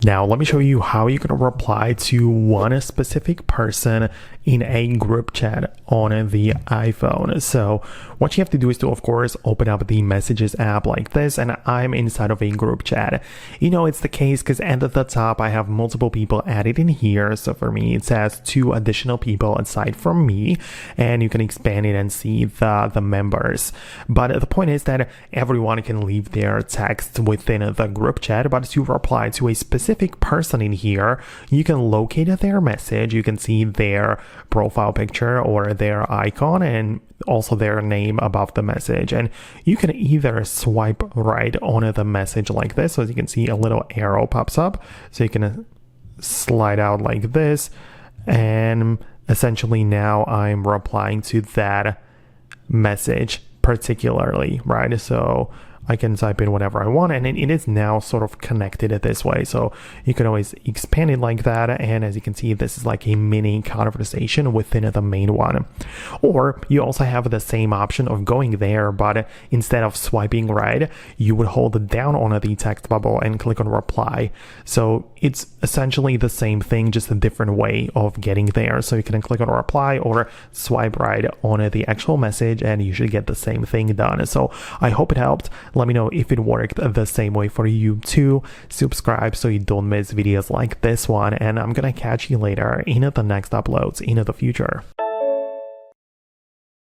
Now, let me show you how you can reply to one specific person in a group chat on the iPhone. So what you have to do is to, of course, open up the Messages app like this, and I'm inside of a group chat. You know, it's the case because at the top, I have multiple people added in here. So for me, it says 2 additional people aside from me, and you can expand it and see the members. But the point is that everyone can leave their text within the group chat, but to reply to a specific person in here, you can locate their message, you can see their profile picture or their icon and also their name above the message, and you can either swipe right on the message like this. So as you can see, a little arrow pops up, so you can slide out like this, and essentially now I'm replying to that message particularly, right? So I can type in whatever I want, and it is now sort of connected this way. So you can always expand it like that. And as you can see, this is like a mini conversation within the main one. Or you also have the same option of going there, but instead of swiping right, you would hold down on the text bubble and click on reply. So it's essentially the same thing, just a different way of getting there. So you can click on reply or swipe right on the actual message, and you should get the same thing done. So I hope it helped. Let me know if it worked the same way for you too. Subscribe so you don't miss videos like this one, and I'm gonna catch you later in the next uploads in the future.